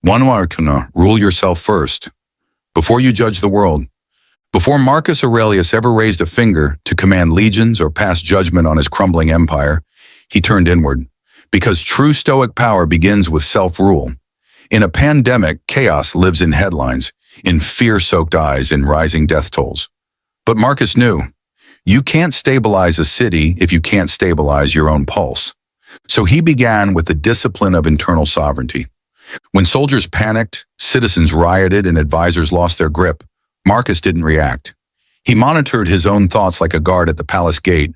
One arcana, rule yourself first, before you judge the world. Before Marcus Aurelius ever raised a finger to command legions or pass judgment on his crumbling empire, he turned inward, because true Stoic power begins with self-rule. In a pandemic, chaos lives in headlines, in fear-soaked eyes, in rising death tolls. But Marcus knew, you can't stabilize a city if you can't stabilize your own pulse. So he began with the discipline of internal sovereignty. When soldiers panicked, citizens rioted, and advisors lost their grip, Marcus didn't react. He monitored his own thoughts like a guard at the palace gate,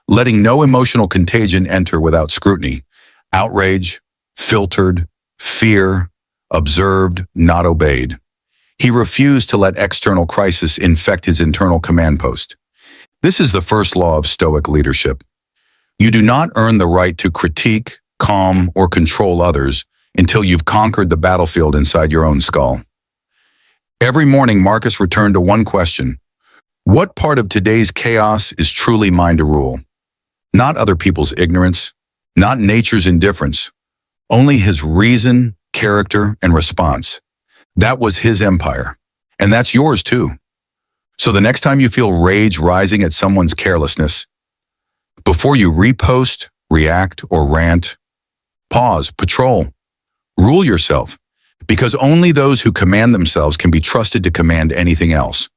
letting no emotional contagion enter without scrutiny. Outrage, filtered, fear, observed, not obeyed. He refused to let external crisis infect his internal command post. This is the first law of Stoic leadership. You do not earn the right to critique, calm, or control others until you've conquered the battlefield inside your own skull. Every morning, Marcus returned to one question. What part of today's chaos is truly mine to rule? Not other people's ignorance, not nature's indifference, only his reason, character, and response. That was his empire, and that's yours too. So the next time you feel rage rising at someone's carelessness, before you repost, react, or rant, pause, patrol, rule yourself, because only those who command themselves can be trusted to command anything else.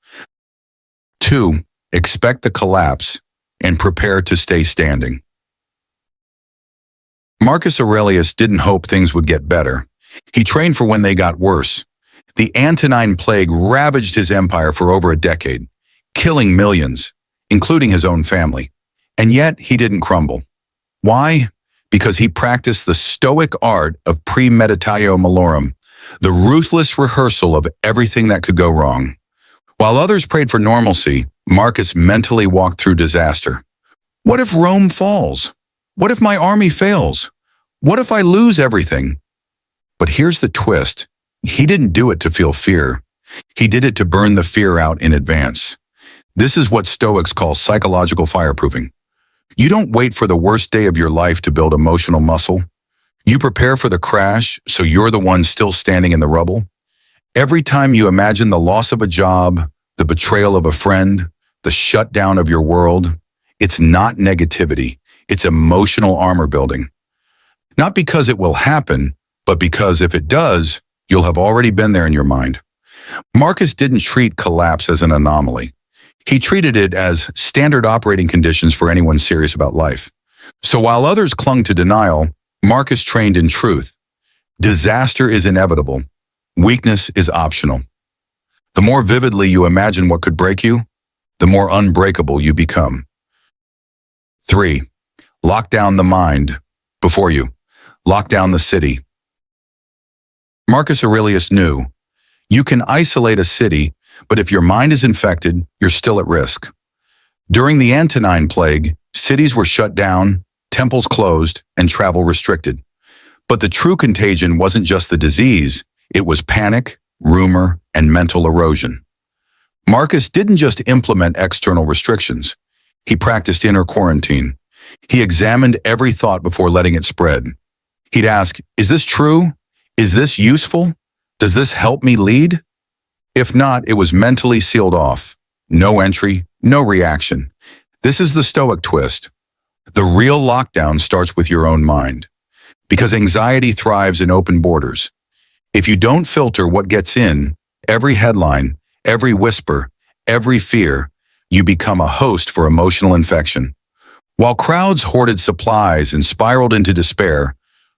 2. Expect the collapse and prepare to stay standing. Marcus Aurelius didn't hope things would get better. He trained for when they got worse. The Antonine Plague ravaged his empire for over a decade, killing millions, including his own family. And yet he didn't crumble. Why? Because he practiced the Stoic art of premeditatio malorum, the ruthless rehearsal of everything that could go wrong. While others prayed for normalcy, Marcus mentally walked through disaster. What if Rome falls? What if my army fails? What if I lose everything? But here's the twist. He didn't do it to feel fear. He did it to burn the fear out in advance. This is what Stoics call psychological fireproofing. You don't wait for the worst day of your life to build emotional muscle. You prepare for the crash, so you're the one still standing in the rubble. Every time you imagine the loss of a job, the betrayal of a friend, the shutdown of your world, it's not negativity. It's emotional armor building. Not because it will happen, but because if it does, you'll have already been there in your mind. Marcus didn't treat collapse as an anomaly. He treated it as standard operating conditions for anyone serious about life. So while others clung to denial, Marcus trained in truth. Disaster is inevitable. Weakness is optional. The more vividly you imagine what could break you, the more unbreakable you become. 3. Lock down the mind. Before you, lock down the city. Marcus Aurelius knew, you can isolate a city, but if your mind is infected, you're still at risk. During the Antonine Plague, cities were shut down, temples closed, and travel restricted. But the true contagion wasn't just the disease, it was panic, rumor, and mental erosion. Marcus didn't just implement external restrictions. He practiced inner quarantine. He examined every thought before letting it spread. He'd ask, is this true? Is this useful? Does this help me lead? If not, it was mentally sealed off. No entry, no reaction. This is the Stoic twist. The real lockdown starts with your own mind. Because anxiety thrives in open borders. If you don't filter what gets in, every headline, every whisper, every fear, you become a host for emotional infection. While crowds hoarded supplies and spiraled into despair,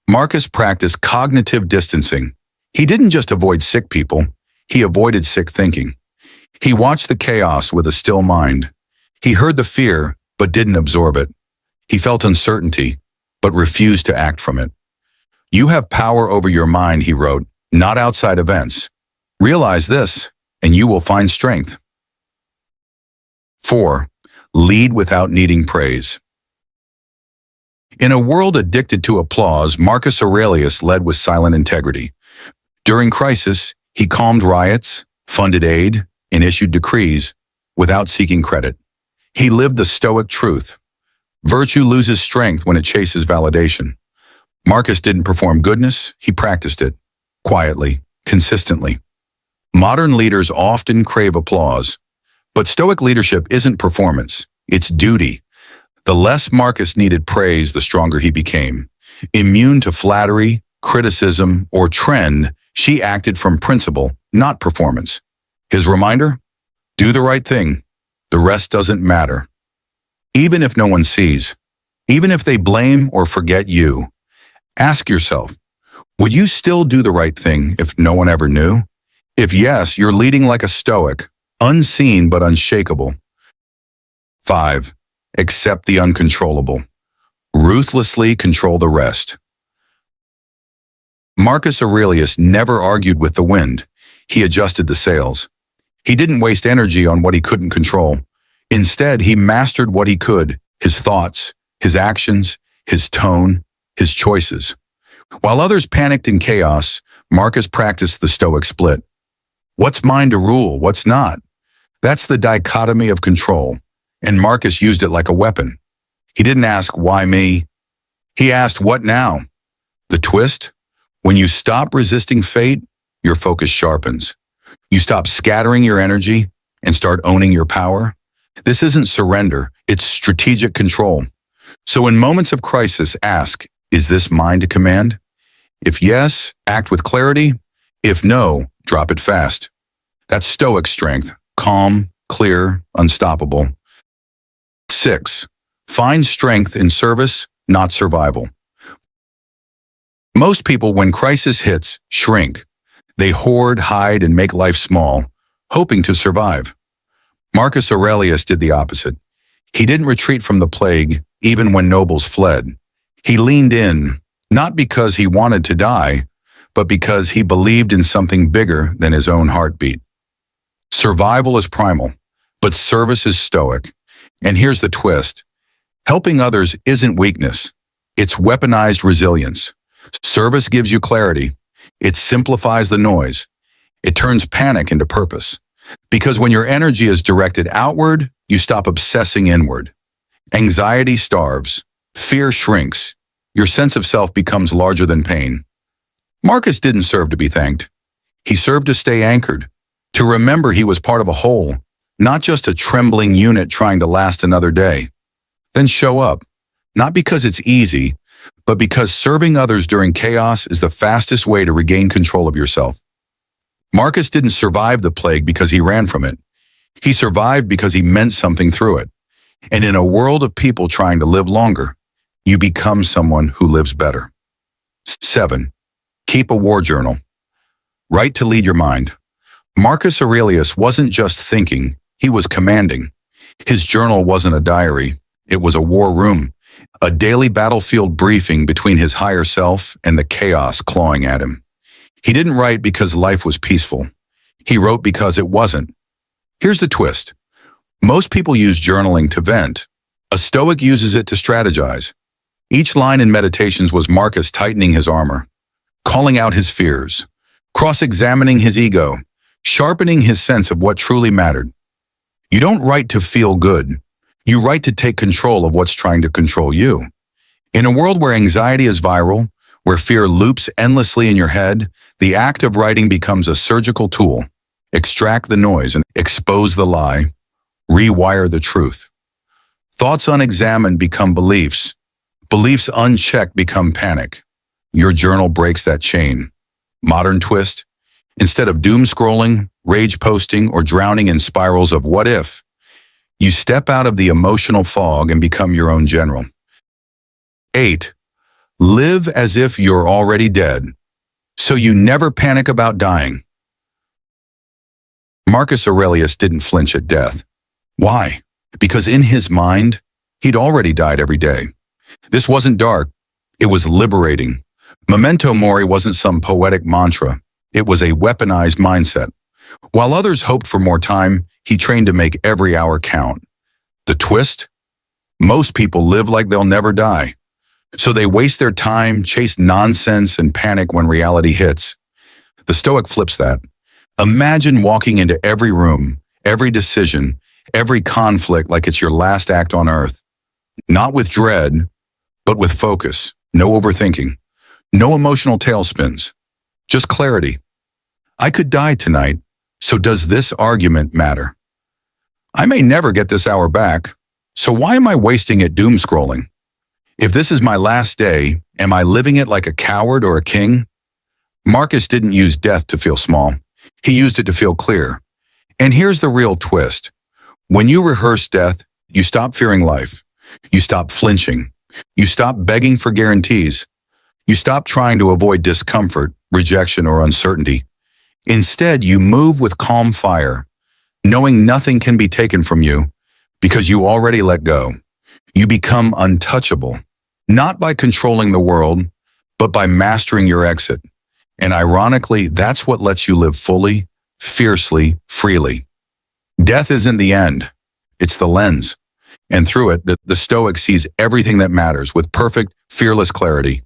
Marcus practiced cognitive distancing. He didn't just avoid sick people, he avoided sick thinking. He watched the chaos with a still mind. He heard the fear, but didn't absorb it. He felt uncertainty, but refused to act from it. You have power over your mind, he wrote, not outside events. Realize this, and you will find strength. 4. Lead without needing praise. In a world addicted to applause, Marcus Aurelius led with silent integrity. During crisis, he calmed riots, funded aid, and issued decrees without seeking credit. He lived the Stoic truth. Virtue loses strength when it chases validation. Marcus didn't perform goodness, he practiced it. quietly, consistently. Modern leaders often crave applause, but Stoic leadership isn't performance, it's duty. The less Marcus needed praise, the stronger he became. Immune to flattery, criticism, or trend, she acted from principle, not performance. His reminder? Do the right thing. The rest doesn't matter. Even if no one sees, even if they blame or forget you, ask yourself, would you still do the right thing if no one ever knew? If yes, you're leading like a Stoic, unseen but unshakable. 5. Accept the uncontrollable. Ruthlessly control the rest. Marcus Aurelius never argued with the wind. He adjusted the sails. He didn't waste energy on what he couldn't control. Instead, he mastered what he could, his thoughts, his actions, his tone, his choices. While others panicked in chaos, Marcus practiced the Stoic split. What's mine to rule, what's not? That's the dichotomy of control, and Marcus used it like a weapon. He didn't ask, why me? He asked, what now? The twist? When you stop resisting fate, your focus sharpens. You stop scattering your energy and start owning your power. This isn't surrender, it's strategic control. So in moments of crisis, ask, is this mine to command? If yes, act with clarity. If no, drop it fast. That's Stoic strength, calm, clear, unstoppable. 6. Find strength in service, not survival. Most people, when crisis hits, shrink. They hoard, hide, and make life small, hoping to survive. Marcus Aurelius did the opposite. He didn't retreat from the plague, even when nobles fled. He leaned in, not because he wanted to die, but because he believed in something bigger than his own heartbeat. Survival is primal, but service is Stoic. And here's the twist. Helping others isn't weakness. It's weaponized resilience. Service gives you clarity. It simplifies the noise. It turns panic into purpose. Because when your energy is directed outward, you stop obsessing inward. Anxiety starves. Fear shrinks. Your sense of self becomes larger than pain. Marcus didn't serve to be thanked. He served to stay anchored, to remember he was part of a whole, not just a trembling unit trying to last another day. Then show up, not because it's easy, but because serving others during chaos is the fastest way to regain control of yourself. Marcus didn't survive the plague because he ran from it. He survived because he meant something through it. And in a world of people trying to live longer, you become someone who lives better. 7. Keep a war journal. Write to lead your mind. Marcus Aurelius wasn't just thinking, he was commanding. His journal wasn't a diary, it was a war room, a daily battlefield briefing between his higher self and the chaos clawing at him. He didn't write because life was peaceful. He wrote because it wasn't. Here's the twist. Most people use journaling to vent. A Stoic uses it to strategize. Each line in Meditations was Marcus tightening his armor, calling out his fears, cross-examining his ego, sharpening his sense of what truly mattered. You don't write to feel good. You write to take control of what's trying to control you. In a world where anxiety is viral, where fear loops endlessly in your head, the act of writing becomes a surgical tool. Extract the noise and expose the lie. Rewire the truth. Thoughts unexamined become beliefs. Beliefs unchecked become panic. Your journal breaks that chain. Modern twist. Instead of doom scrolling, rage posting, or drowning in spirals of what if, you step out of the emotional fog and become your own general. 8. Live as if you're already dead, so you never panic about dying. Marcus Aurelius didn't flinch at death. Why? Because in his mind, he'd already died every day. This wasn't dark, it was liberating. Memento mori wasn't some poetic mantra. It was a weaponized mindset. While others hoped for more time, he trained to make every hour count. The twist? Most people live like they'll never die. So they waste their time, chase nonsense, and panic when reality hits. The Stoic flips that. Imagine walking into every room, every decision, every conflict like it's your last act on earth. Not with dread, but with focus, no overthinking, no emotional tailspins. just clarity. I could die tonight, so does this argument matter? I may never get this hour back, so why am I wasting it doom scrolling? If this is my last day, am I living it like a coward or a king? Marcus didn't use death to feel small. He used it to feel clear. And here's the real twist. When you rehearse death, you stop fearing life. You stop flinching. You stop begging for guarantees. You stop trying to avoid discomfort, rejection, or uncertainty. Instead, you move with calm fire, knowing nothing can be taken from you because you already let go. You become untouchable, not by controlling the world, but by mastering your exit. And ironically, that's what lets you live fully, fiercely, freely. Death isn't the end. It's the lens. And through it, the Stoic sees everything that matters with perfect, fearless clarity.